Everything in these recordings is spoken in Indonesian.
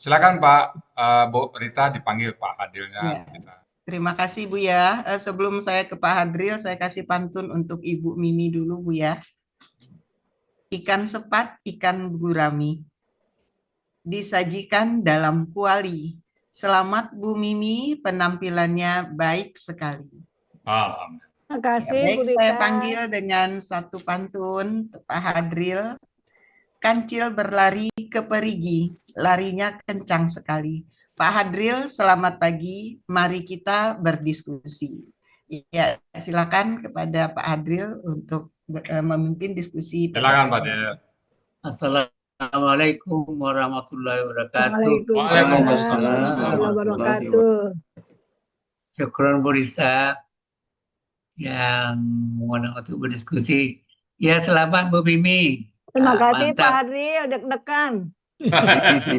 Silakan Pak, Bu Rita dipanggil Pak Adilnya. Ya, terima kasih Bu ya. Sebelum saya ke Pak Hadril, saya kasih pantun untuk Ibu Mimi dulu Bu ya. Ikan sepat, ikan gurami, disajikan dalam kuali. Selamat Bu Mimi, penampilannya baik sekali. Alhamdulillah. Terima Ya, kasih Bu baik, saya Rita. panggil dengan satu pantun Pak Hadril. Kancil berlari ke perigi, larinya kencang sekali. Pak Hadril, selamat pagi. Mari kita berdiskusi. Ya, silakan kepada Pak Hadril untuk memimpin diskusi pada Silakan Pak pagi. Adil. Assalamualaikum warahmatullahi wabarakatuh. Waalaikumsalam Waalaikumsalam warahmatullahi wabarakatuh. Syukron Bu Risa yang mengundang untuk berdiskusi. Ya, selamat Bu Mimi. Terima kasih Pak Mantap. Hadri, deg-degan.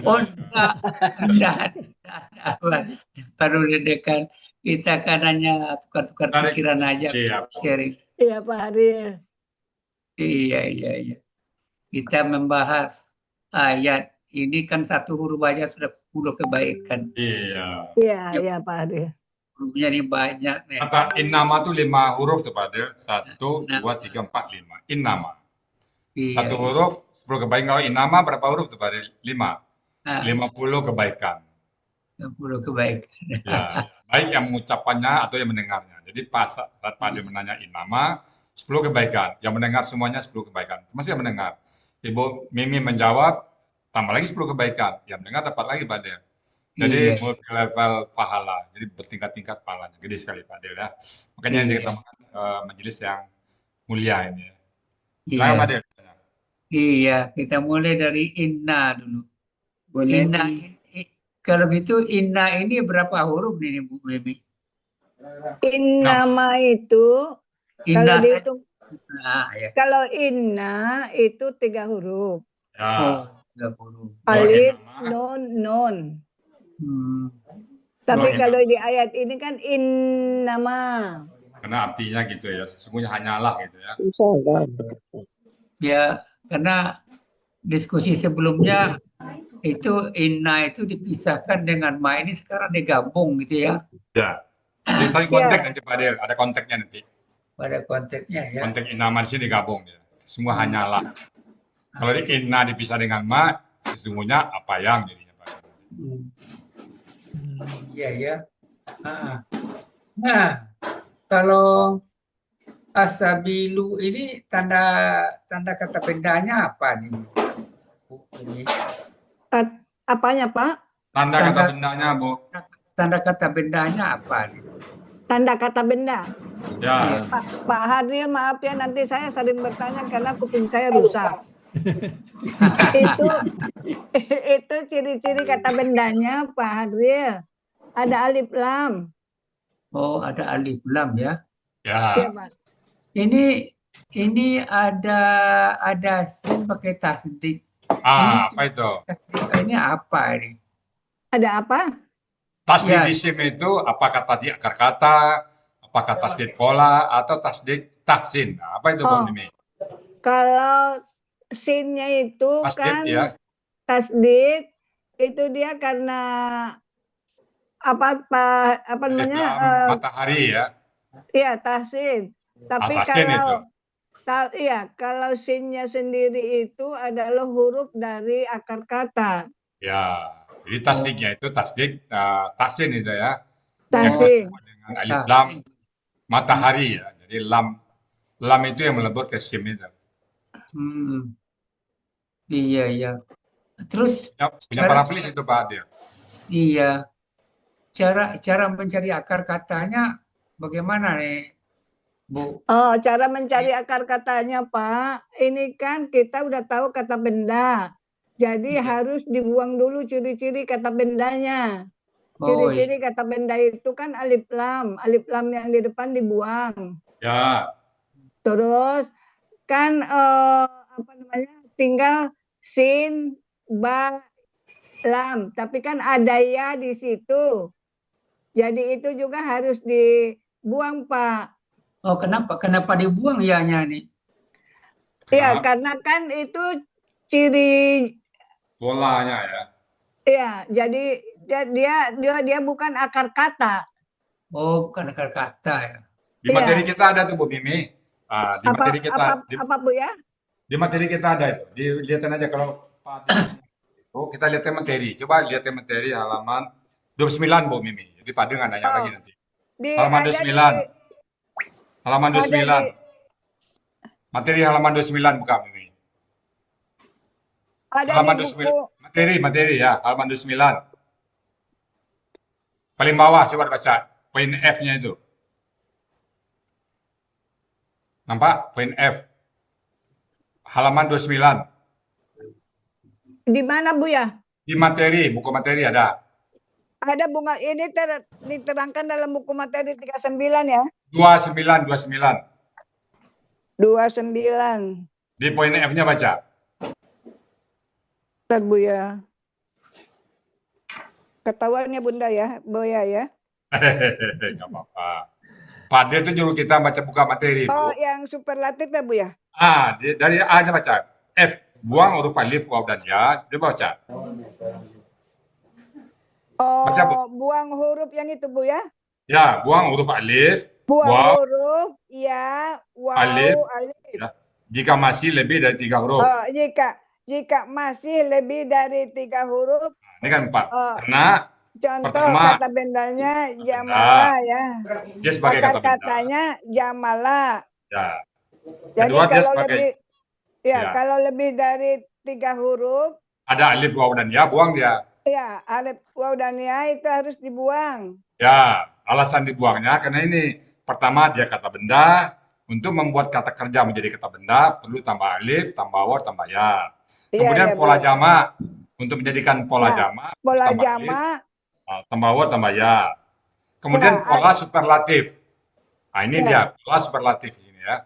Oh, enggak. Baru dedekan. Kita kan hanya tukar-tukar Tarik. pikiran aja. Siap. Sharing. Iya Pak Hadri. Iya. Kita membahas ayat. Ini kan satu huruf aja sudah 10 kebaikan. Iya. Iya Pak Hadri. Hurufnya ini banyak nih. Kata innama itu 5 huruf tuh Pak Adil. 1, 2, 3, 4, 5. Innama. Iya, Satu huruf, 10 kebaikan. Kalau innama berapa huruf tuh Pak Adil? 5. 50 kebaikan. 50 kebaikan. Ya, baik yang mengucapkannya atau yang mendengarnya. Jadi pas saat Pak Adil menanya innama, 10 kebaikan. Yang mendengar semuanya 10 kebaikan. Termasuk yang mendengar. Ibu Mimi menjawab, tambah lagi 10 kebaikan. Yang mendengar dapat lagi Pak Adil. Jadi Iya. multi level pahala. Jadi bertingkat-tingkat pahalanya. Gede sekali Pak Adil ya. Makanya ini Iya. dikatakan majelis yang mulia ini. Iya. Silakan Pak Adil. Iya, kita mulai dari inna dulu. Boleh. Inna, kalau gitu inna ini berapa huruf nih Bu Mimi? Innama itu Inna kalau dihitung, ya. kalau inna itu 3 huruf. Ya. Oh, 3 huruf. Alif, innama. nun. Tapi Innama. kalau di ayat ini kan innama. Karena artinya gitu ya. Sesungguhnya hanyalah gitu ya. Ya, karena diskusi sebelumnya itu inna itu dipisahkan dengan ma ini sekarang digabung gitu ya. Ya. Jadi tadi konteks nanti Pak Adil. Ada konteksnya nanti. Pada konteksnya ya. Konteks innama di sini digabung ya. Semua hanyalah. Kalau di inna dipisah dengan ma, sesungguhnya apa yang jadinya Pak. Iya ya. Nah, kalau asabilu ini tanda kata bendanya apa nih? Bu, ini Apanya Pak? Tanda kata bendanya Bu. tanda kata bendanya apa nih? Tanda kata benda. Ya. Pak Hadri, maaf ya, nanti saya sering bertanya karena kuping saya rusak. itu ciri-ciri kata bendanya Pak Hadri. Ada alif lam. Oh, ada alif lam ya. Ya. Ya, Pak. Ini ada sin pakai tasdid. Apa itu? Ini apa ini? Ada apa? Tasdid Ya. isim itu apakah tasdid akar kata, apakah tasdid pola, atau tasdid tahsin? Nah, apa itu Bu Oh. Mimi? Kalau sinnya itu Tasdid kan ya. tasdid, itu dia karena apa Alif namanya? lam matahari ya. Iya, tahsin. Tapi Tahsin itu. kalau sinnya sendiri itu adalah huruf dari akar kata. Ya. Jadi tasdidnya itu tasdid tahsin itu ya. Tahsin. Dengan alif lam matahari ya. Jadi lam itu yang melebur ke sim itu. Iya. Terus Ya, punya paraplis itu Pak Adil. iya. Cara mencari akar katanya bagaimana nih, Bu? Oh, cara mencari akar katanya, Pak. Ini kan kita udah tahu kata benda. Jadi harus dibuang dulu ciri-ciri kata bendanya. Ciri-ciri kata benda itu kan alif lam. Alif lam yang di depan dibuang. Ya. Terus kan tinggal sin, ba, lam. Tapi kan ada ya di situ. Jadi itu juga harus dibuang, Pak. Oh, kenapa dibuang ya-nya nih? Iya, karena kan itu ciri Polanya ya. Iya, jadi dia bukan akar kata. Oh, bukan akar kata ya. Di materi Iya. kita ada tuh Bu Mimi. Di materi kita, Apa Bu ya? di materi kita ada itu. Dilihatin aja kalau Pak Ade itu, kita lihat materi. Coba lihat materi halaman 29 Bu Mimi. Jadi Pak Ade nggak nanya lagi Oh, nanti. Halaman ada 29. Halaman ada 29. Materi halaman 29 buka Mimi. Halaman di 29. buku. Materi ya, halaman 29. Paling bawah coba dibaca. Poin F-nya itu. Nampak? Poin F. Halaman 29. Di mana Bu ya? Di materi, buku materi ada. Ada bunga ini diterangkan dalam buku materi 39 ya. 29, 29. 29. Di poin F-nya baca. Bentar Bu ya. Ketahuannya Bunda ya, Boya ya. Nggak apa-apa. Pak Ade itu nyuruh kita baca buka materi, Oh, Bu. yang superlatif ya Bu ya? Dari A-nya baca. F, buang huruf alif, waw, dan ya. Dia baca. Baca, Bu. Oh, buang huruf yang itu Bu ya? Ya, buang huruf alif, Buang waw, huruf ya, wow, alif. alif. Ya. Jika masih lebih dari 3 huruf. Oh, jika masih lebih dari 3 huruf, Ini kan 4. Oh. Karena contoh pertama, kata bendanya benda. jamala ya. dia sebagai Akar kata benda. katanya jamala. Ya. Jadi Kedua, dia kalau sebagai lebih ya. kalau lebih dari 3 huruf, ada alif, waw, dan ya, buang dia. ya alif, waw, dan ya itu harus dibuang. Ya, alasan dibuangnya karena ini pertama dia kata benda. Untuk membuat kata kerja menjadi kata benda perlu tambah alif, tambah waw, tambah ya. Kemudian pola jamak. Untuk menjadikan pola jamak, Pola tambah jamak, alif, tambah waw, tambah ya. Kemudian pola superlatif. Nah, ini dia pola superlatif ini ya.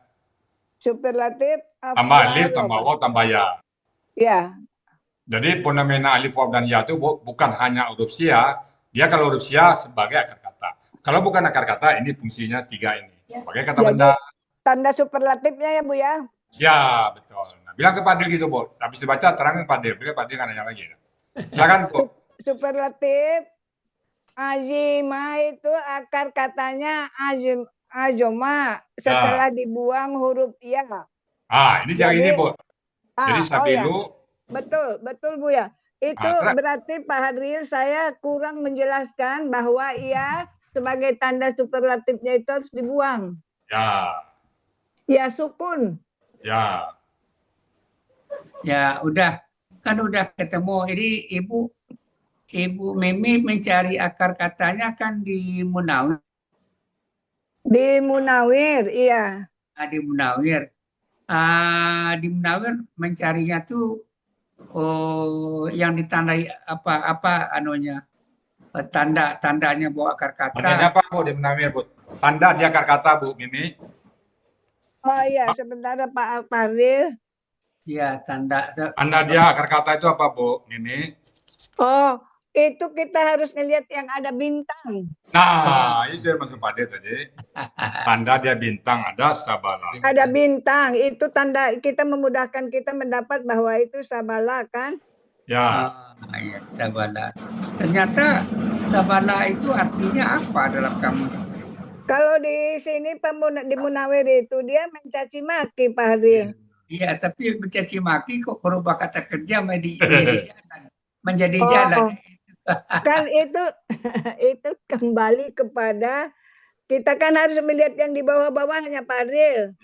superlatif, Tambah alif, tambah waw, tambah ya. Ya. Jadi fenomena alif, waw, dan ya itu bukan hanya huruf sia. Dia kalau huruf sia sebagai akar kata. Kalau bukan akar kata, ini fungsinya 3 ini. Sebagai kata benda. Tanda superlatifnya ya Bu ya? Ya, betul. Nah, bilang ke Pak Dil gitu, Bu. Habis dibaca, terangin Pak Dil. Bilang Pak Dil nggak nanya lagi. Silakan, Bu. Superlatif, azima itu akar katanya ajoma. Setelah dibuang huruf ya. Ini yang ini, Bu. Jadi sabilu. Betul Bu ya. Itu berarti Pak Hadril saya kurang menjelaskan bahwa ia sebagai tanda superlatifnya itu harus dibuang. Ya. Ya, sukun. Ya. Ya, udah ketemu. Ini Ibu Mimi mencari akar katanya kan di Munawir. Di Munawir, iya. Di Munawir. Di Munawir mencarinya tuh yang ditandai tandanya bahwa akar kata. Tandanya apa, Bu, di Munawir, Bu? Tanda di akar kata, Bu Mimi. Oh iya, sebentar Pak Fadil. Iya, tanda dia akar kata itu apa, Bu Mimi? Oh, itu kita harus ngelihat yang ada bintang. Nah, itu yang maksud Pak De tadi. Tanda dia bintang, ada sabala. Ada bintang, itu tanda kita memudahkan kita mendapat bahwa itu sabala kan? Ya. Ya, sabala. Ternyata sabala itu artinya apa dalam kamus? Kalau di sini di Munawir itu dia mencaci maki Pak Hadil. Iya, tapi mencaci maki kok berubah kata kerja menjadi jalan. Kan itu kembali kepada kita kan harus melihat yang di bawah-bawahnya Pak Hadil.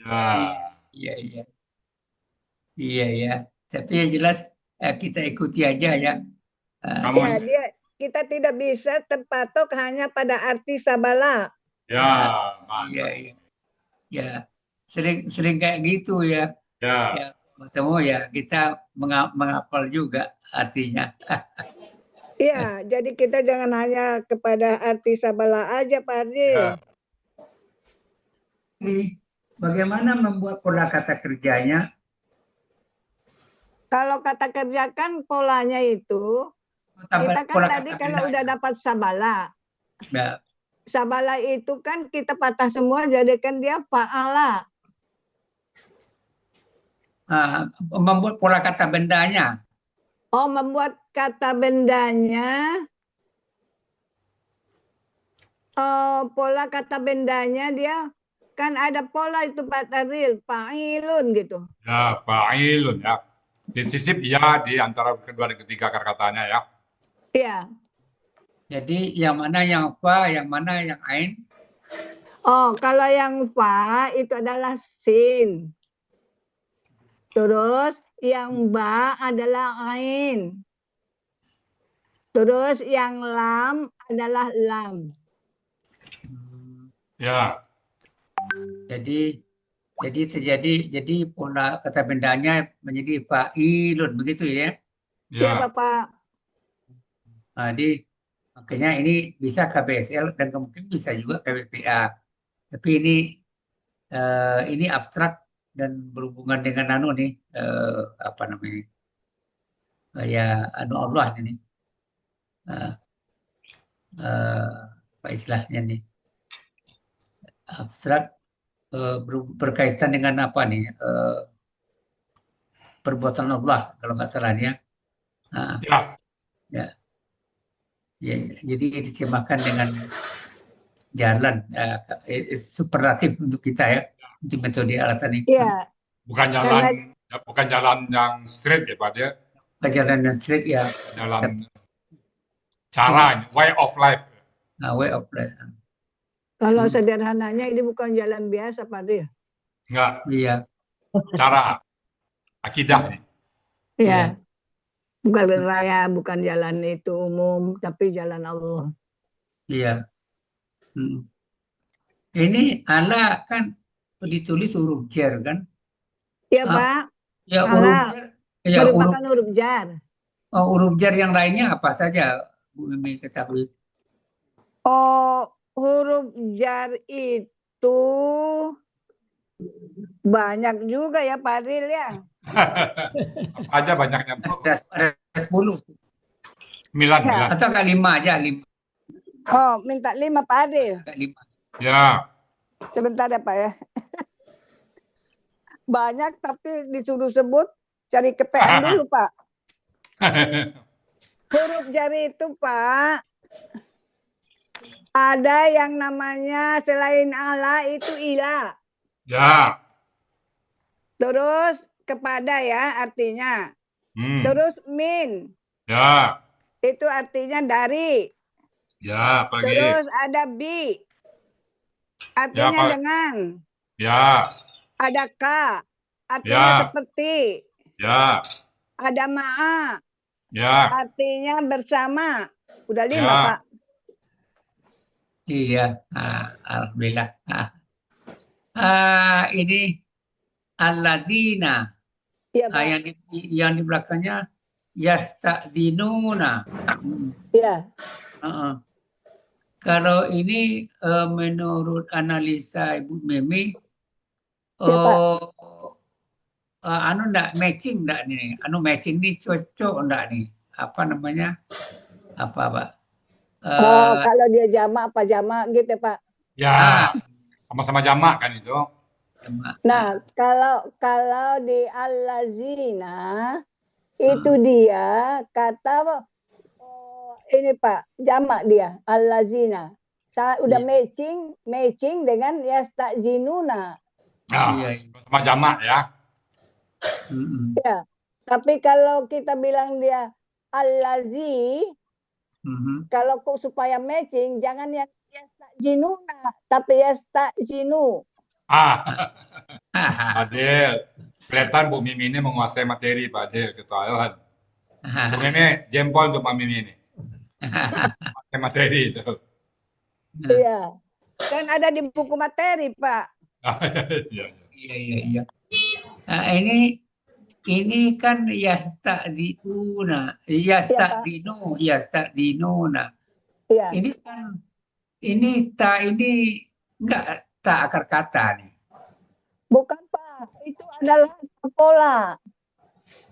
Iya. Tapi yang jelas kita ikuti aja ya. Kita tidak bisa terpatok hanya pada arti sabala. Ya, sering kayak gitu ya. Ya, ketemu ya kita menghafal juga artinya. Iya, jadi kita jangan hanya kepada arti sabala aja, Pak Hadil. Bagaimana membuat pola kata kerjanya? Kalau kata kerja kan polanya itu, kita kan tadi kalau udah dapat sabala. Ya. Sabala itu kan kita patah semua jadikan dia fa'ala. Membuat pola kata bendanya. Oh, membuat kata bendanya, pola kata bendanya dia kan ada pola itu Pak Taril, fa'ilun gitu. Ya, fa'ilun ya. Disisip ya di antara kedua dan ketiga akar-katanya ya. Iya. Jadi yang mana yang fa, yang mana yang ain? Oh, kalau yang fa itu adalah sin. Terus yang ba adalah ain. Terus yang lam adalah lam. Ya, Jadi pola kata bendanya menjadi fa'ilun begitu ya. Iya, ya. Bapak. Jadi makanya ini bisa KBSL dan mungkin bisa juga KBPA. Tapi ini abstrak dan berhubungan dengan apa namanya? Ya Allah ini. Apa istilahnya nih? Abstrak berkaitan dengan apa nih? Perbuatan Allah kalau nggak salah ya. Ya. Ya, jadi diterjemahkan dengan jalan superlatif untuk kita ya, untuk metode alasan ini. Iya. Bukan jalan yang straight ya Pak dia. Bukan jalan yang straight ya. Jalan cara, way of life. Way of life. Kalau sederhananya ini bukan jalan biasa, Pak Taril. Enggak, Iya. cara akidah nih. Iya. Bukan raya, bukan jalan itu umum, tapi jalan Allah. Iya. Ini ala kan ditulis huruf jar kan? Iya, Pak. Ya Ala huruf jar. Ya merupakan huruf jar. Huruf jar yang lainnya apa saja Bu Mimi ketahui? Oh, huruf jar itu banyak juga ya, Pak Taril ya. Apa aja banyaknya. Ada 10. 9. Atau kali 5 aja, 5. Oh, minta 5 Pak Taril. 5. Ya. Sebentar ya Pak ya. Banyak tapi disuruh sebut, cari KPM dulu Pak. Huruf jari itu Pak, ada yang namanya selain ala itu ila. Ya. Terus kepada ya artinya. Terus min. Ya. Itu artinya dari. Ya, apalagi. Terus ada bi. Artinya Ya, dengan. Ya. Ada ka. Artinya Ya. seperti. Ya. Ada ma'a. Ya. Artinya bersama. Udah 5 Ya. Pak. Iya, alhamdulillah. Ini alladzina. Iya, Pak. Yang di belakangnya yasta'dzinuna. Iya. Kalau ini menurut analisa Ibu Mimi, enggak matching enggak nih? Matching nih cocok enggak nih? Apa namanya? Apa Pak? Kalau dia jamak apa jamak gitu Pak? Ya. Sama-sama jamak kan itu. Nah, kalau di allazina itu dia kata ini Pak, jamak dia allazina. Udah matching dengan yasta'dzinuna. Sama jamak ya. Ya. Tapi kalau kita bilang dia allazi, kalau supaya matching jangan yang yasta'dzinuna, tapi yasta'dzinu. Adil. Kelihatan Bu Mimi ini menguasai materi Pak Adil, ketuaan. Bu Mimi jempol untuk Pak Mimi ini. Menguasai materi itu. Iya. Kan ada di buku materi, Pak. Iya. Ini kan yasta'dzinuna. Iya. Ini kan ini enggak tak akar kata nih. Bukan Pak, itu adalah pola.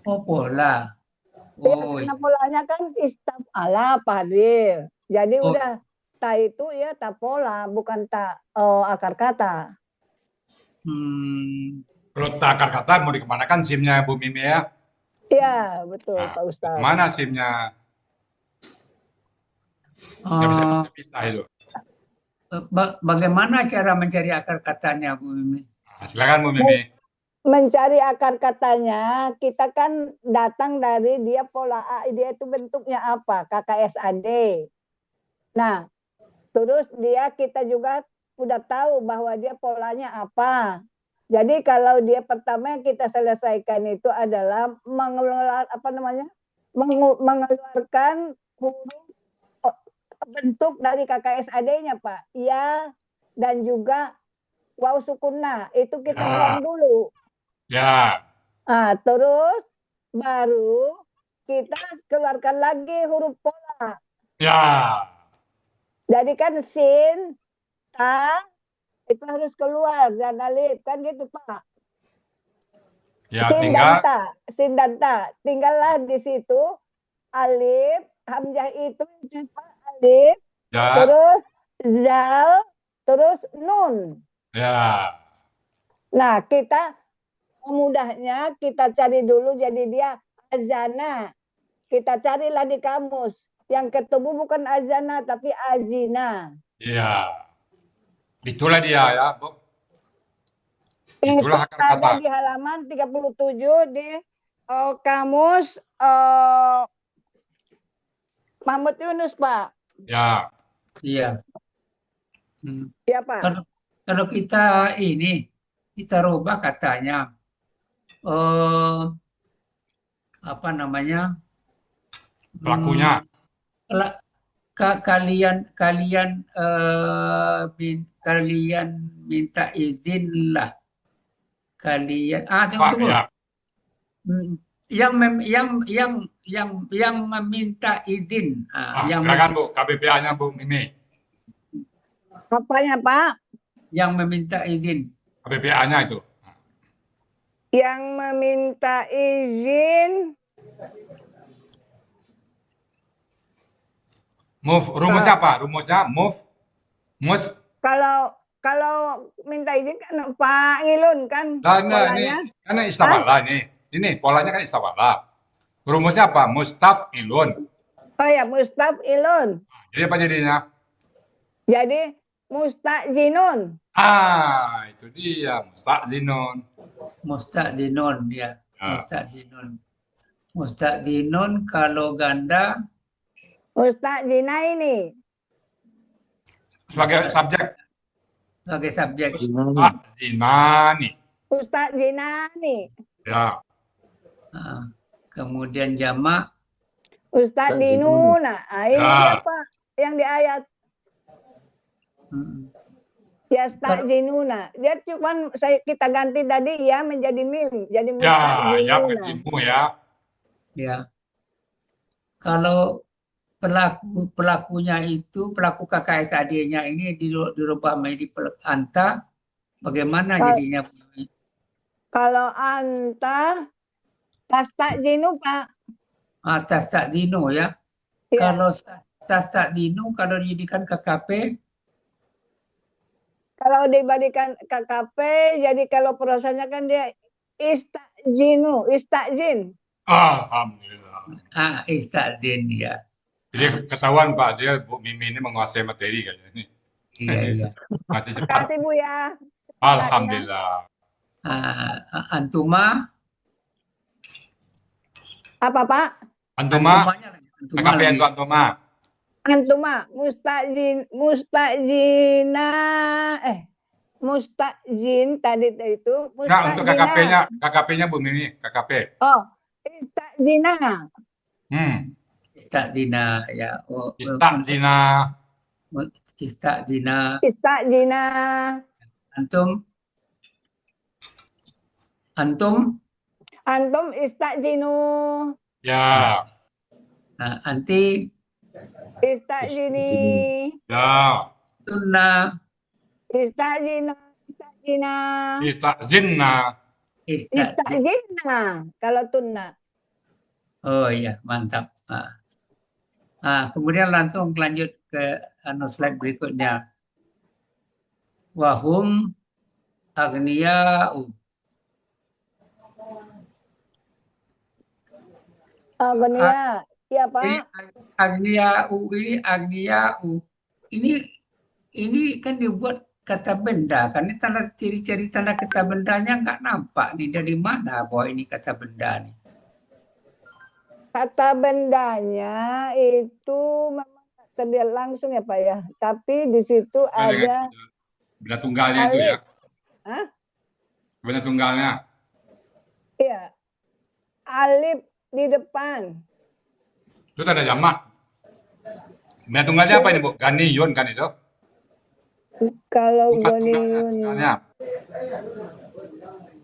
Oh, pola. Karena polanya kan istaf'ala Pak Adil. Jadi udah ta itu ya ta pola, bukan ta akar kata. Kalau tak akar kata mau dikemanakan SIM-nya Bu Mimi ya? Iya, betul Nah, Pak Ustadz. mana SIM-nya? Nggak bisa Eh, bisa itu. bagaimana cara mencari akar katanya, Bu Mimi? Nah, silakan Bu Mimi. Mencari akar katanya, kita kan datang dari dia pola A, dia itu bentuknya apa? KKSAD. Nah, terus kita juga udah tahu bahwa dia polanya apa. Jadi kalau dia pertama yang kita selesaikan itu adalah mengeluarkan huruf bentuk dari KKSAD-nya, Pak. Ya, dan juga waw sukunna. Itu kita buang Ya, dulu. ya, Nah, terus baru kita keluarkan lagi huruf pola. ya, Jadi kan sin, ta, itu harus keluar dan alif kan gitu Pak. ya. Sin Tinggal dan ta, sin dan ta. Tinggallah di situ alif, hamzah itu cepat alif, ya, terus zal, terus nun. ya, Nah, kita mudahnya kita cari dulu jadi dia azana. Kita carilah di kamus. Yang ketemu bukan azana tapi azina. ya. Itulah dia ya, Bu. Itu Itulah akar ada kata. di halaman 37 di kamus Mahmud Yunus, Pak. Ya, Iya. Hmm. Ya, Pak. Kalau kita rubah katanya, apa namanya? pelakunya. Kalian kalian minta izin lah. Kalian Pak, tunggu. ya. Yang meminta izin. Silakan Bu, KBPA-nya Bu Mimi. Apanya, Pak? Yang meminta izin. KBPA-nya itu. Yang meminta izin. Move. Rumusnya apa? Rumusnya move. Mus. Kalau minta izin kan Pak Ngilun kan Nah, ini polanya. kan istawala nih. Ini polanya kan istawala. Rumusnya apa? Mustaf'ilun. Oh ya, mustaf'ilun. Jadi apa jadinya? Jadi mustajinun. Itu dia. Musta'zinun. Musta'dinun ya. Ya. Musta'dinun. Musta'dinun kalau ganda Mustajinaini. Sebagai subjek. sebagai subjek. Musta'zinani. Mustajinani. Ya. Kemudian jamak Ustadzinuna. Ini dia Pak yang di ayat. Yastajinuna. Dia cuman kita ganti tadi ya menjadi mim, jadi Ya, ya mustajinuna. ilmu ya. ya. Kalau pelakunya itu pelaku KKSAD-nya ini dirubah menjadi anta, bagaimana jadinya? Kalau anta tastajinu Pak. Atas takdino ya. Ya. Kalau atas takdino kalau dijadikan KKP. Kalau dibandingkan KKP, jadi kalau prosesnya kan dia istajin. Alhamdulillah. Istajin ya. Jadi ketahuan Pak, dia Bu Mimi ini menguasai materi kayaknya ini. Iya. Masih Terima cepat. kasih Bu ya. Alhamdulillah. Antuma. Apa Pak? Antuma. KKP itu antuma. Antuma mustajin tadi itu Enggak, untuk KKP-nya Bu Mimi, KKP. Oh, istajina. Istajina ya. Istajina. Antum istajinu. Ya. Anti istajini. Ya. Tunna. Istajina. Istajina. Kalau tunna. Oh iya, mantap. Kemudian langsung lanjut ke slide berikutnya. Wahum aghniya'u. Agonia, ya Ini Pak. Agnia U ini Agnia U. Ini kan dibuat kata benda kan, ini tanda ciri-ciri tanda kata bendanya nggak nampak nih, dari mana bahwa ini kata benda nih. Kata bendanya itu memang tak terlihat langsung ya Pak ya. Tapi di situ Sesuai dengan ada benda tunggalnya itu ya. alif. Hah? Benda tunggalnya. Iya. Alif di depan. Itu tanda jamak. Benda tunggalnya apa ini, Bu? Ganiyun kan itu? Kalau Bukan tunggalnya, goniun, tunggalnya.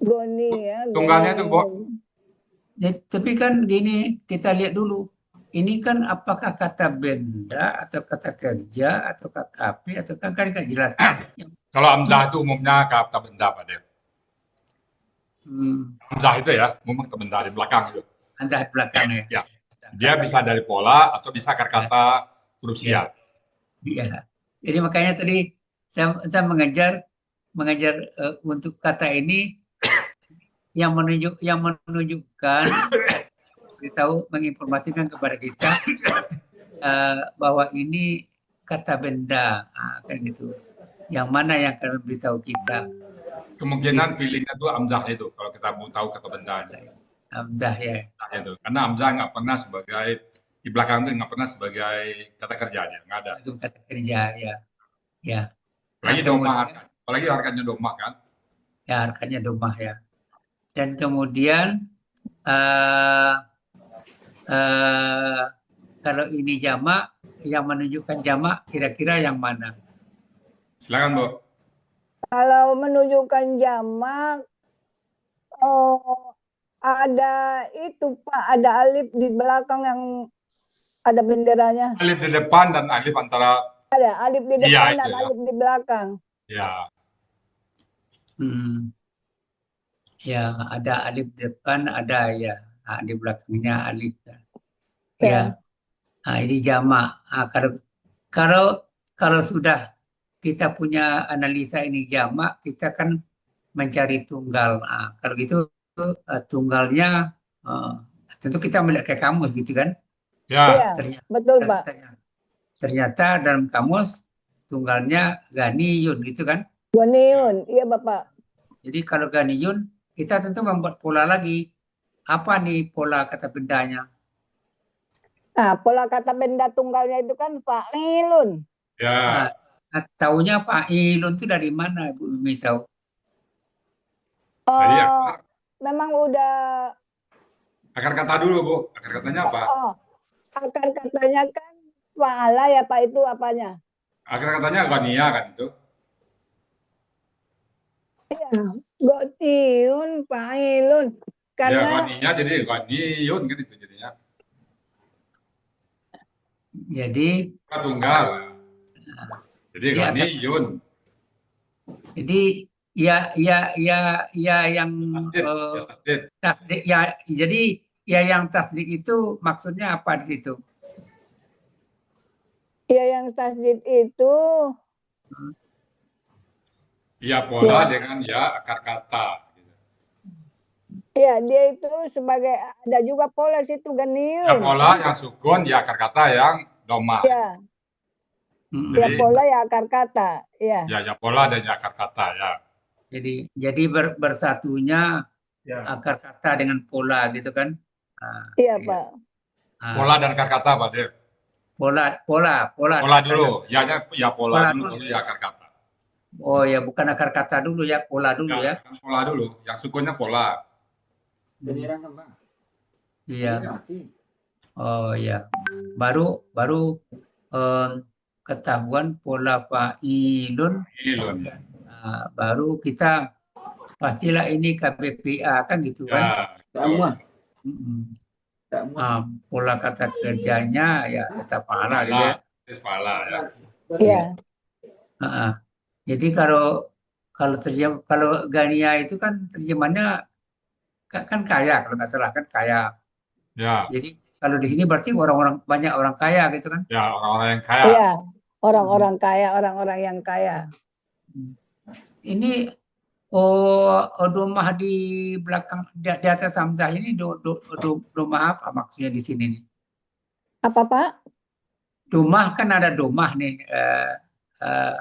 goni ya, Tunggalnya itu, Bu. goniun. Ya, tapi kan gini, kita lihat dulu. Ini kan apakah kata benda atau kata kerja atau KKP atau kan nggak jelas. Kalau Hamzah itu umumnya kata benda, Pak Dev. Hmm, Hamzah itu ya, umumnya kata benda di belakang itu. antara belakangnya. Ya. Dia bisa dari pola atau bisa akar kata huruf Ya. siap. Iya. Jadi makanya tadi saya mengajar untuk kata ini yang menunjukkan beritahu, menginformasikan kepada kita bahwa ini kata benda, kan gitu. Yang mana yang akan memberitahu kita Kemungkinan feelingnya itu Hamzah itu, kalau kita mau tahu kata benda Hamzah ya. itu. Karena Hamzah nggak pernah sebagai, di belakang itu nggak pernah sebagai kata kerjanya, nggak ada. Itu kata kerja ya. Ya. Apalagi Nah, doma, kemudian apalagi harkatnya doma kan. ya harkatnya domah ya. Dan kemudian eh eh, kalau ini jamak, yang menunjukkan jamak kira-kira yang mana? Silakan, Bu. Kalau menunjukkan jamak, oh, ada itu Pak, ada alif di belakang yang ada benderanya. Alif di depan dan alif antara, Ada alif di iya depan itu dan ya. alif di belakang. Ya, Hmm, ya ada alif depan, ada ya. Nah, di belakangnya alif. Ya, nah, ini jamak. Nah, kalau sudah kita punya analisa ini jamak, kita kan mencari tunggal. Nah, kalau gitu tunggalnya tentu kita melihat ke kamus gitu kan. ya, Iya, Ternyata, betul Pak. ternyata dalam kamus tunggalnya ganiyun gitu kan. Goniun, iya Bapak. Jadi kalau ganiyun kita tentu membuat pola lagi. Apa nih pola kata bendanya? Nah, pola kata benda tunggalnya itu kan fa'ilun. ya. Nah, taunya Pak Ilun itu dari mana Bu Mimi tahu? Jadi Memang udah, akar kata dulu, Bu. Akar katanya apa? akar katanya kan fa'ala ya Pak, itu apanya? Akar katanya ghaniyah kan itu. Iya, goniun, fa'ilun. Ya, Karena ghaniyah jadi ghaniyun kan itu jadinya. Jadi Kata tunggal. Jadi Jadi apa? ghaniyun. Jadi ya yang Tasdid, ya tasdid. tasdik ya, jadi ya yang tasdik itu maksudnya apa di situ? ya yang tasdid itu, Ya pola Ya. dengan ya akar kata. ya dia itu sebagai, ada juga pola situ Ya goniun. pola yang sukun, ya akar kata yang doma. Ya, ya Jadi, pola ya akar kata. Ya, ya pola dan ya akar kata ya. Jadi bersatunya Ya. akar kata dengan pola gitu kan? Nah, iya iya. Pak. Nah, Pola dan akar kata, Pak Dev. Pola Dulu. Ya pola Pola dulu, dulu. baru ya akar kata. Oh ya, bukan akar kata dulu ya, pola dulu ya. Pola dulu. Yang sukunnya pola. Iya. Oh ya. Baru ketahuan pola fa'ilun. Ilun. Nah, baru kita pastilah ini KBPA kan gitu kan. Ya, betul. Pola kata kerjanya ya tetap pahala gitu ya. Pola ya. Iya. Jadi kalau Gania itu kan terjemahannya kan kaya, kalau nggak salah kan kaya. Ya. Jadi kalau di sini berarti banyak orang kaya gitu kan? Ya, orang-orang yang kaya. Iya, orang-orang kaya, orang-orang yang kaya. Ini domah di belakang di atas hamzah ini domah apa maksudnya di sini nih? Apa Pak? Domah kan ada domah nih,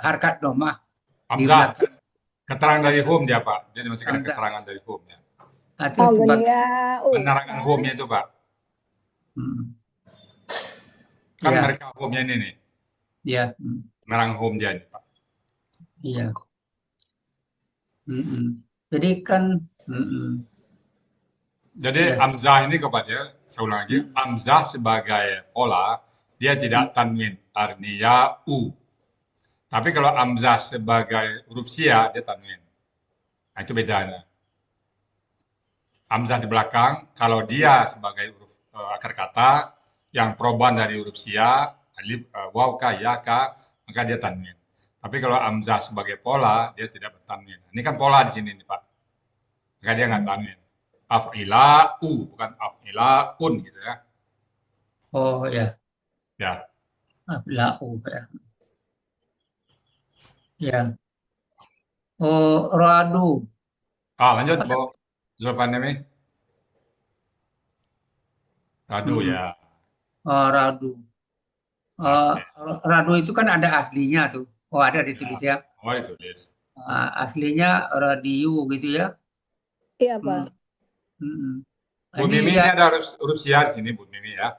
harkat domah di Hamzah, belakang keterangan dari home dia Pak. Dia masukkan hamzah. keterangan dari home ya. Itu Oh, sebagai Penerangan home-nya itu Pak. Kan ya, mereka home-nya ini nih. ya, Penerang home dia ini Pak. iya. Jadi kan, Jadi ya, Hamzah ini kepada, saya ulang lagi, Hamzah sebagai pola, dia tidak tanwin, artinya U. Tapi kalau Hamzah sebagai huruf sia, dia tanwin. Nah, itu bedanya. Hamzah di belakang, kalau dia sebagai huruf akar kata, yang perubahan dari huruf sia, alif, waw, ka, ya, ka, maka dia tanwin. Tapi kalau Hamzah sebagai pola, dia tidak bertanwin. Ini kan pola di sini nih Pak. Maka dia nggak tanwin. Af'ila'u, bukan af'ila'un gitu ya. oh ya, Ya, lau ya. Ya. Oh, radu. lanjut Bu Zulfanemi. Radu Mm-mm. ya. Oh, radu. Oke. Radu itu kan ada aslinya tuh. Oh, ada ditulis ya. Oh, ditulis. Aslinya radiu gitu ya. Iya Pak. Hmm. Mm-mm. Bu Ini Mimi ya, ini ada huruf sia di sini Bu Mimi ya.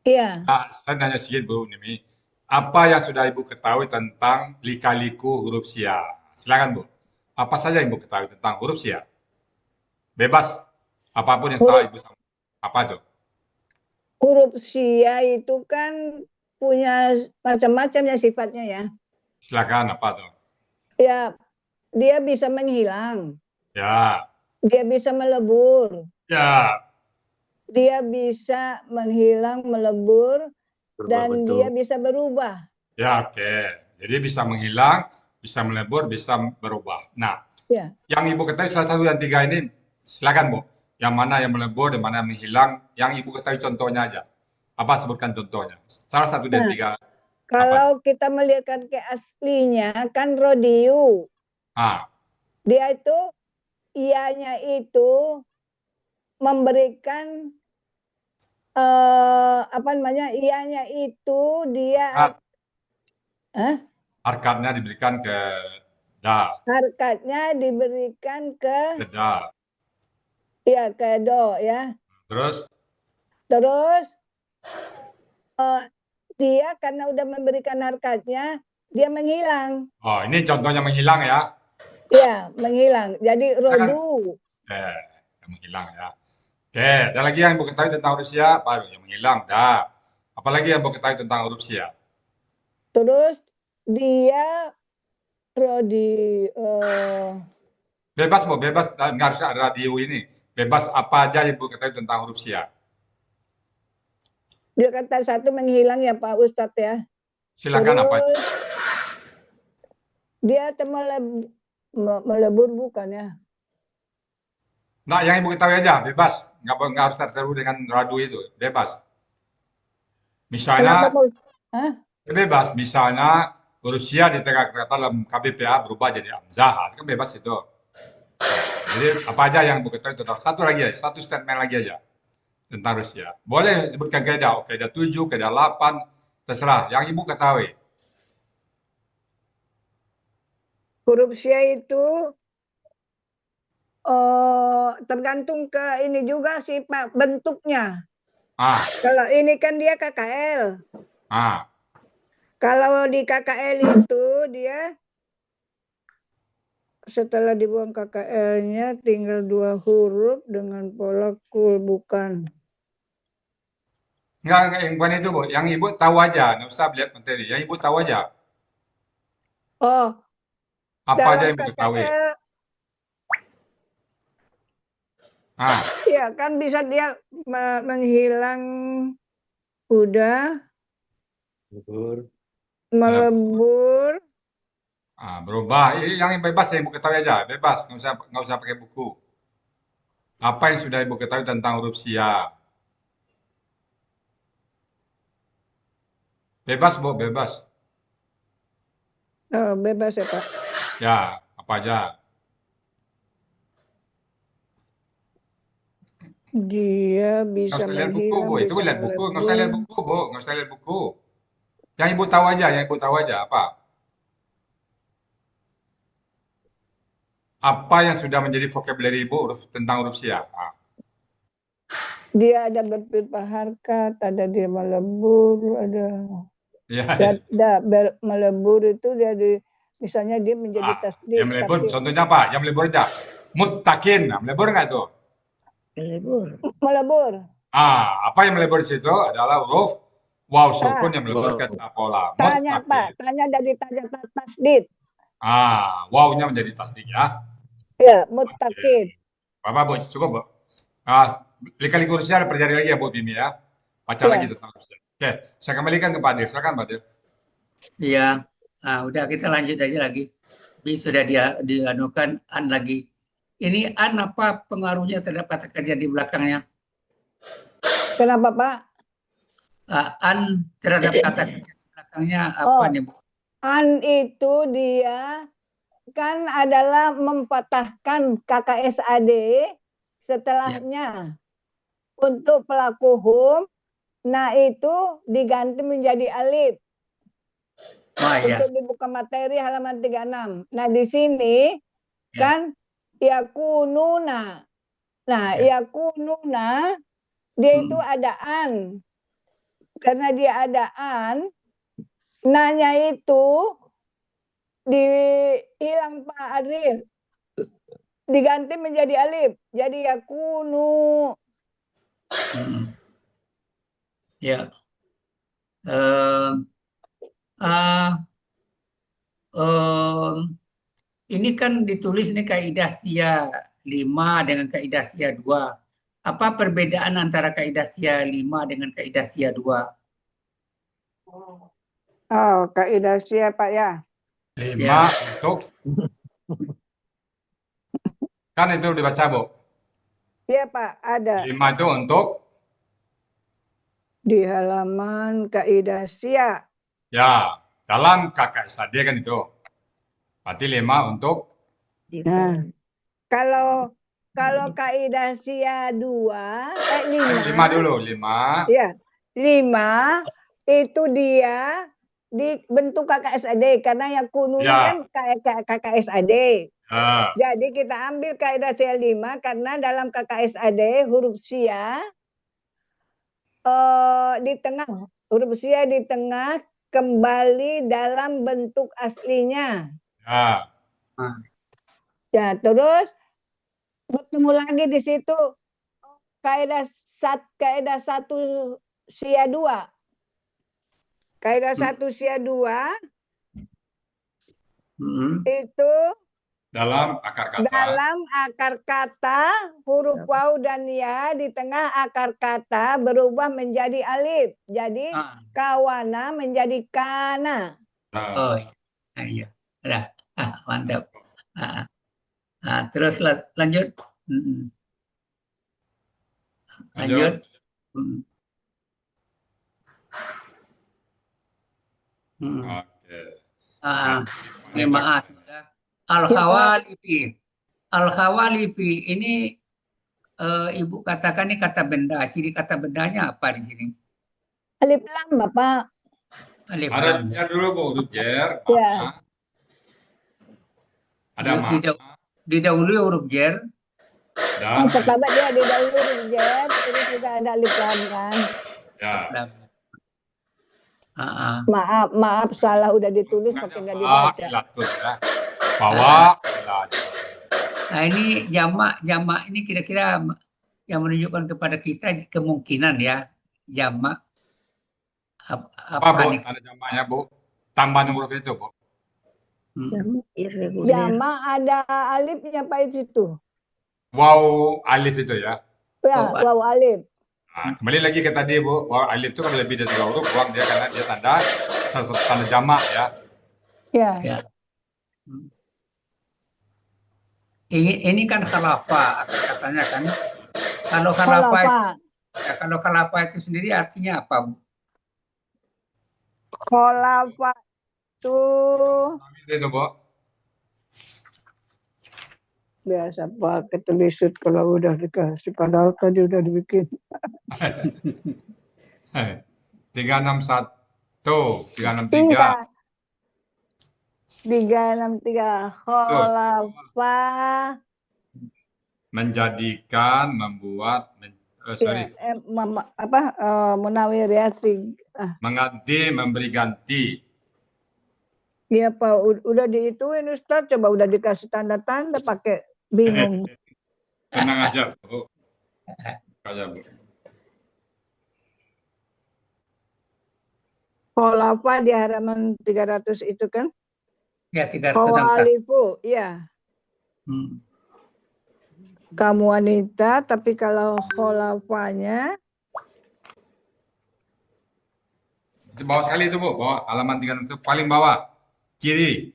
Iya. Saya nanya sedikit Bu Mimi. Apa yang sudah Ibu ketahui tentang lika-liku huruf sia? Silakan Bu. Apa saja yang Ibu ketahui tentang huruf sia? Bebas. Apapun yang salah Huruf, Ibu sama. Apa tuh? huruf sia itu kan punya macam-macam ya sifatnya ya. Silakan apa tuh? Ya, dia bisa menghilang, Ya. dia bisa melebur, Ya. dia bisa menghilang, melebur, dan dia bisa berubah. Ya, oke. Jadi bisa menghilang, bisa melebur, bisa berubah. Nah, Ya. yang Ibu ketahui salah satu dan tiga ini, silakan Bu. Yang mana yang melebur, yang mana yang menghilang, yang Ibu ketahui contohnya aja. Apa sebutkan contohnya? Salah satu dan Nah, tiga. kalau kita melihatkan ke aslinya kan rodiu. Ah, Dia itu ianya itu memberikan apa namanya? Ianya itu dia harkatnya diberikan ke da, harkatnya diberikan ke da. ya ke do ya. Terus, Terus dia karena udah memberikan harkatnya dia menghilang. oh ini contohnya menghilang ya. Ya, menghilang. Jadi Silakan. rodu. Yang menghilang ya. Oke, ada lagi yang Ibu ketahui tentang huruf sia? Baru yang menghilang, dah. Apalagi yang Ibu ketahui tentang huruf sia? Terus dia rodi Bebas mau bebas, nggak harus ada radio ini. Bebas apa aja yang Ibu ketahui tentang huruf sia. dia kata satu menghilang ya Pak Ustadz ya. Silakan apa aja. Terus dia melebur bukan ya? Nah, yang Ibu ketahui aja, bebas. Nggak harus tertentu dengan radio itu, bebas. Kenapa Misalnya, mau? Hah? bebas. Misalnya, huruf sia di tengah kata dalam KBPA berubah jadi hamzah. Kan bebas itu. Jadi, apa aja yang Ibu ketahui tentang satu lagi aja, satu statement lagi aja tentang Rusia. Boleh sebutkan kaidah, kaidah 7, kaidah 8, terserah. Yang Ibu ketahui. Huruf sia itu tergantung ke ini juga sih Pak bentuknya. Ah, Kalau ini kan dia KKL. ah. Kalau di KKL itu dia setelah dibuang KKL-nya tinggal 2 huruf dengan pola kul bukan. Enggak, yang bukan itu, Bu. Yang Ibu tahu aja, nggak usah lihat materi. Yang Ibu tahu aja. Oh, Apa aja dalam yang Ibu ketahui. KKL Ah, ya kan bisa dia menghilang udah melebur. berubah. Yang bebas yang Ibu ketahui aja, bebas. Nggak usah pakai buku. Apa yang sudah Ibu ketahui tentang huruf sia? Bebas, Bu, bebas. Oh, bebas ya Pak. Ya, apa aja. Dia Nggak bisa usah lihat buku, menghilang, Bu. Itu bisa lihat buku, nggak usah lihat melebur. buku, Bu. Nggak usah lihat buku. Yang Ibu tahu aja, apa? Apa yang sudah menjadi vocabulary Ibu tentang huruf sia? Ah, Dia ada berpilpah harkat, ada dia melebur, ada ya, ya, ya. melebur itu dia misalnya dia menjadi Ah, tasdid, yang melebur, tapi contohnya apa? Yang melebur aja. Muttakin, nah, melebur nggak tuh? melebur. Apa yang melebur di situ adalah huruf waw Ah, sukun yang melebur ke pola. tanya Muttakin. Pak, tanya dari tanya tasdid. Wawnya menjadi tasdik ya. Ya, Oke. mutakid. Bapak, Bu, cukup, Bu. Lika-liku Rusia pelajari lagi ya, Bu Bimi ya. Baca lagi Ya, tentang Rusia. Oke, saya kembalikan ke Pak Dir. Silakan, Pak Dir. Iya, udah kita lanjut aja lagi. Bi sudah dianukan an lagi. Ini an apa pengaruhnya terhadap kata kerja di belakangnya? kenapa Pak? An terhadap kata kerja di belakangnya apa Oh, nih, Bu? an itu dia kan adalah mempatahkan KKSAD setelahnya untuk pelaku hum. Nah, itu diganti menjadi alif Wah ya, untuk dibuka materi halaman 36. Nah, di sini ya, kan yakununa. Nah, ya. yakununa dia itu Hmm, adaan. Karena dia adaan, nanya itu dihilang Pak Adil, diganti menjadi alif. Jadi yakunu. hmm, ya. Eh, ah, em, ini kan ditulis nih kaidah sia 5 dengan kaidah sia 2. Apa perbedaan antara kaidah sia 5 dengan kaidah sia 2? Oh, kaidah siapa ya? 5 Ya, untuk, kan itu dibaca, Bu. Iya Pak, ada 5 itu untuk, di halaman kaidah sia. ya, dalam KKSAD kan itu. Berarti 5 untuk, Nah, kalau kalau kaidah sia 2, 5, 5 dulu, 5. ya, 5 itu dia dibentuk KKSAD karena yakununa kan Ya, KKSAD. ya, Jadi kita ambil kaidah sia 5 karena dalam KKSAD huruf sia di tengah, huruf sia di tengah kembali dalam bentuk aslinya. ya. ah, Ya, terus bertemu lagi di situ kaidah satu sia 2. Kaidah hmm, satu sia 2 hmm, itu Dalam akar kata, dalam akar kata huruf waw dan ya di tengah akar kata berubah menjadi alif. Jadi ah, kawana menjadi kana. oh ya. iya, udah, mantap. Ah, terus lanjut. Hmm, lanjut. Lanjut. Hmm, hmm. Oke. Ah, Nah, itu maaf akan. sudah. Ya Pak, Al-Khawalifi. Al-Khawalifi ini Ibu katakan ini kata benda. Ciri kata bendanya apa di sini? alif lam Bapak. Alif Ada lam. jer dulu, Bu. Huruf jer, Ya, ma. Ada ma. Didahului huruf jer. Dan pertama dia didahului huruf jet, terus juga ada alif lam kan. Alif ya. lam. Ah, Maaf salah udah ditulis Hubungannya pakai nggak dibaca. fa'ilatun ya. ah. Fawa'ilah. Nah ini jamak ini kira-kira yang menunjukkan kepada kita kemungkinan ya jamak Apa, apa Bu? nih? Tanda jamaknya, Bu. Tambahan huruf itu, Bu. Hmm. Jama ada alifnya Pak di situ. Waw alif itu ya. Ya, Wow, waw alif. Nah, kembali lagi ke tadi, Bu. Waw alif itu kan lebih dari 3 huruf, buang dia karena dia tanda salah satu tanda jamak ya. Ya, ya. Hmm. Ini kan khalafa katanya kan. Kalau khalafa kholafa. ya, kalau khalafa itu sendiri artinya apa, Bu? Kholafa itu Itu, Bu. Biasa pakai telisut kalau udah dikasih, padahal tadi udah dibikin. 361, 363. Iya, 363. Tuh, Kholafa, menjadikan, membuat, ya, Munawir ya, mengganti, memberi ganti. Iya Pak, udah diituin Ustaz, coba udah dikasih tanda-tanda pakai bingung. Tenang aja, Bu. Aja, Bu. Kholafa di halaman 300 itu kan? Ya, 361. Khawalifu, iya. Hmm. Kamu wanita, tapi kalau kholafanya, Itu bawah sekali itu, Bu. Bawah, halaman 300 itu paling bawah. Kiri.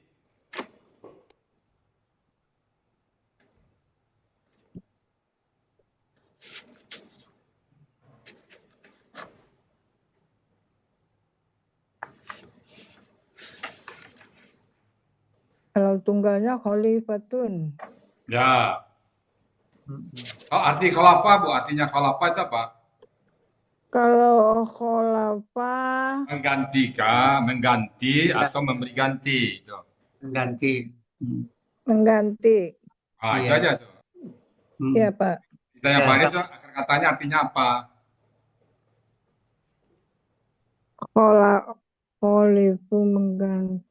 kalau tunggalnya khalifatun. Ya. Hmm. Oh, arti khalafa, Bu. Artinya khalafa itu apa? Kalau kholafa, Menggantikan, mengganti, atau memberi ganti. Itu. Mengganti. Hmm. mengganti. Ah, itu Iya. aja tuh. Hmm. Iya Pak. Kita yang Ya, paling itu akar katanya artinya apa? Kholifu mengganti.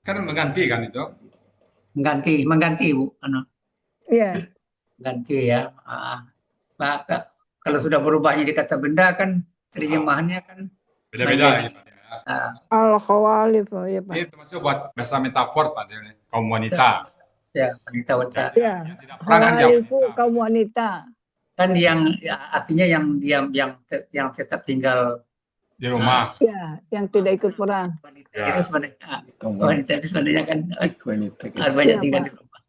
Kan mengganti kan itu. mengganti Bu, Iya, ganti ya. Pak, kalau sudah berubah jadi kata benda kan terjemahannya kan Beda-beda menjadi lagi, Pak. Ya. al-khawalifu, ya Pak. Ini termasuk buat bahasa metafor, Pak. Ini. Kaum wanita. ya wanita-wanita Iya, Yang tidak perang kan dia khawalifu wanita. kaum wanita. kan yang ya, artinya yang diam yang tetap tinggal Di rumah. Ya, yang tidak ikut perang. wanita Ya. itu sebenarnya wanita itu sebenarnya kan banyak Iya, tinggal Pak. di rumah.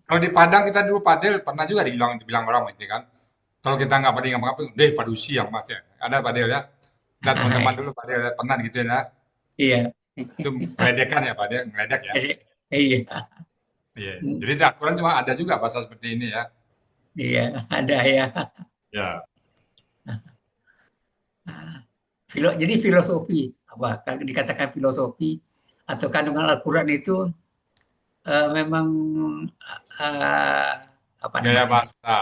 Kalau di Padang kita dulu Padel pernah juga dibilang orang itu kan. Kalau kita nggak pada ngapa-ngapa, deh padusi yang mas ya. Ada Padel ya. Dan teman-teman dulu Padel ya, pernah gitu ya. Iya. Itu meledekan ya Padel, meledek ya. Iya. Iya. Jadi di Al-Quran cuma ada juga bahasa seperti ini ya. Iya, ada ya. Ya. Jadi filosofi apa kalau dikatakan filosofi atau kandungan Al-Quran itu memang apa Gaya namanya bahasa.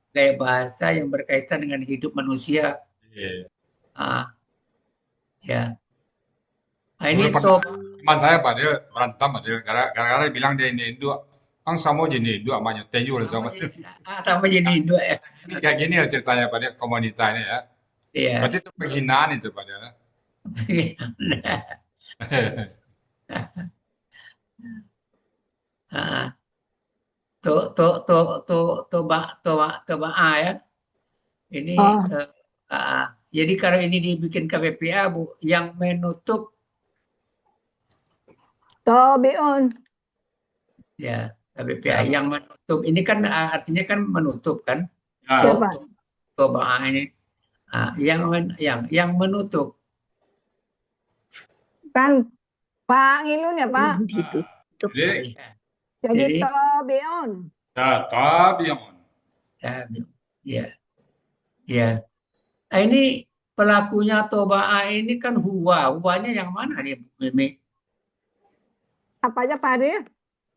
gaya bahasa yang berkaitan dengan hidup manusia. Iya. Ya. Nah, Dulu ini pernah top. teman saya Padel berantem Padel gara-gara bilang dia ini Hindu. Ang sama jadi Hindu amanya Teju lah sama. Sama jadi Hindu ya. Ini kayak gini lah ceritanya Padel komunitas ini ya. Iya. Berarti itu penghinaan itu Padel. Toba ya. Ini jadi kalau ini dibikin KPPA Bu, yang menutup Tabi'un. ya KPPA yang menutup ini kan artinya kan menutup kan. Ya. Toba ini yang menutup Kan Pak Ngilun ya Pak. Jadi tabi'un. Tabi'un. Ya. Ya. Nah, ini pelakunya Toba ini kan huwanya yang mana nih Bu Mimi? Apa aja Pak Adil?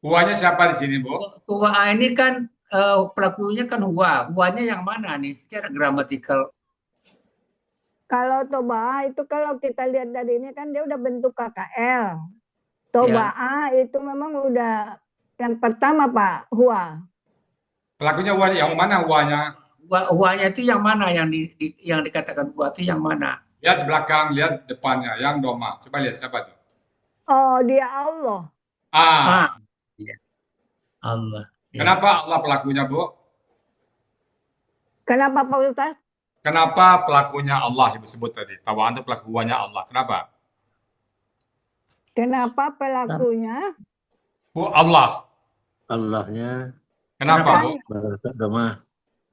Huanya siapa di sini, Bu? Toba ini kan pelakunya kan huwanya yang mana nih secara gramatikal? Kalau Toba itu kalau kita lihat dari ini kan dia udah bentuk KKL. Toba itu memang udah yang pertama Pak, huwa. Pelakunya huwa yang mana huwanya? Huwanya itu yang mana yang dikatakan huwa itu yang mana? Lihat belakang, lihat depannya, yang doma. Coba lihat siapa tuh? Oh, dia Allah. Iya. Allah. Ya. Kenapa Allah pelakunya, Bu? Kenapa Pak Ustaz? Kenapa pelakunya Allah Ibu sebut tadi? Tawaan itu pelaku huwanya Allah. Kenapa? Kenapa pelakunya? Bu, Allah. Allahnya. Kenapa, Bu?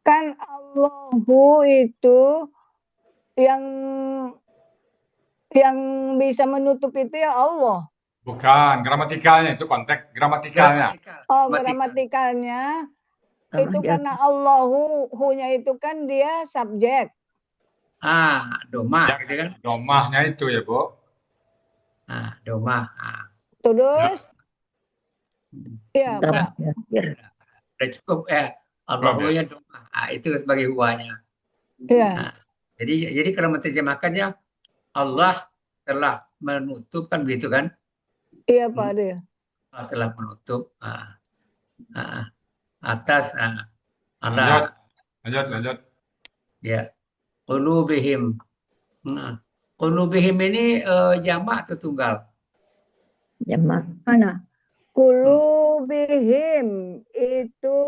Kan Allahu itu yang bisa menutup itu ya Allah. Bukan, gramatikalnya itu konteks gramatikalnya. Gramatikal. Oh, Gramatikal. gramatikalnya Sama itu aja. karena Allahu, hu-nya itu kan dia subjek. Domah Ya, gitu kan. domahnya itu ya, Bu. Domah. Terus, Ya, ya Udah, Pak. Ya. udah cukup ya. cukup ya. Allahunya domah. Itu sebagai huanya. Ya, Nah, jadi kalau menerjemahkannya Allah telah menutup kan begitu kan? iya Pak dia. Allah telah menutup atas Lanjut, Allah lanjut. ya qulubihim. Nah, qulubihim ini jamak atau tunggal? Jamak. Mana? Kulubihim itu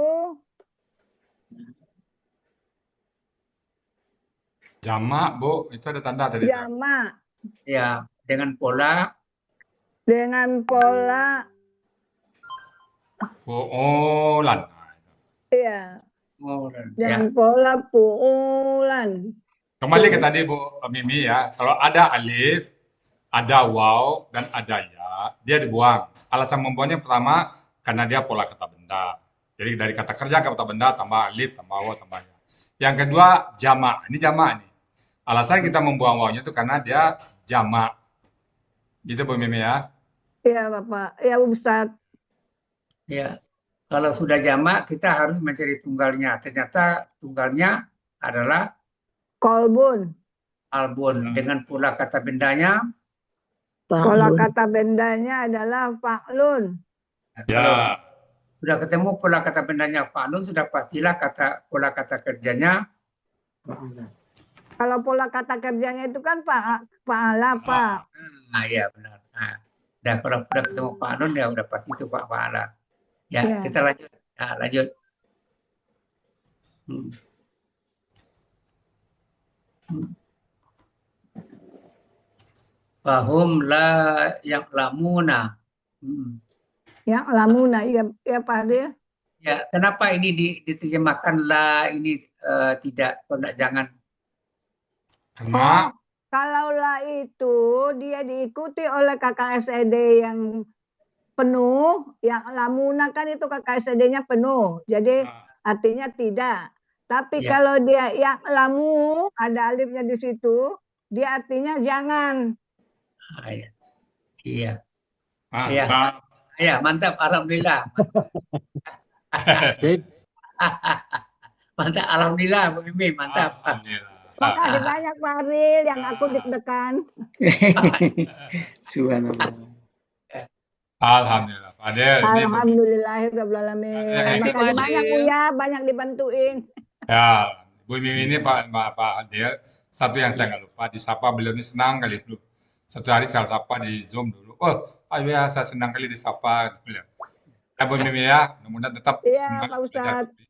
Jamak, Bu. Itu ada tanda tadi. Tuh. jamak Ya, dengan pola dengan pola Fu'ulan. ya, ya. dengan pola puulan. Kembali ke tadi, Bu Mimi ya. Kalau ada alif, ada waw, dan ada ya, dia dibuang. Alasan membuangnya pertama, karena dia pola kata benda. Jadi dari kata kerja ke kata benda, tambah alif, tambah waw, tambah ya. Yang kedua, jamak. Ini jamak nih. Alasan kita membuang wawnya itu karena dia jamak. Gitu Bu Mimi ya. Ya Bapak, ya Ustaz. Ya, kalau sudah jamak kita harus mencari tunggalnya. Ternyata tunggalnya adalah Kolbun. albun dengan pola kata bendanya. Pola Fa'lun. kata bendanya adalah fa'lun. Nah, kalau Ya. sudah ketemu pola kata bendanya fa'lun, sudah pastilah pola kata kerjanya. Kalau pola kata kerjanya itu kan fa'ala Pak. Ya benar. Nah, kalau sudah ketemu fa'lun ya udah pasti itu fa'ala. Ya, Ya. kita lanjut. Lanjut. Fahum la ya'lamuna. Ya, lamuna, ya Pak dia. Ya, kenapa ini diterjemahkan la ini tidak, jangan? Karena Kalau lah itu dia diikuti oleh KKSED yang penuh, yang lamuna kan itu KKSED-nya penuh. Jadi artinya tidak. Tapi Ya. kalau dia yang lamu ada alifnya di situ, dia artinya jangan. Iya. mantap. Ya, mantap. Alhamdulillah. Sip. Mantap. Alhamdulillah, Bu Mimi. Mantap. Alhamdulillah. Makasih banyak Pak Aril, yang aku deg-degan. Subhanallah. Alhamdulillah. Pak Adel, ini Bu- Alhamdulillahirrahmanirrahim. Makasih, Makasih Pak banyak Adil. Uya, banyak dibantuin. Ya, Bu Mimi ini Pak Adel, satu yang saya nggak lupa, disapa beliau ini senang kali dulu. Satu hari saya sapa di Zoom dulu. Oh, Pak ya, saya senang kali disapa beliau. Ya Bu Mimi ya, mudah-mudahan tetap Iya, semangat Pak belajar. Ustadz.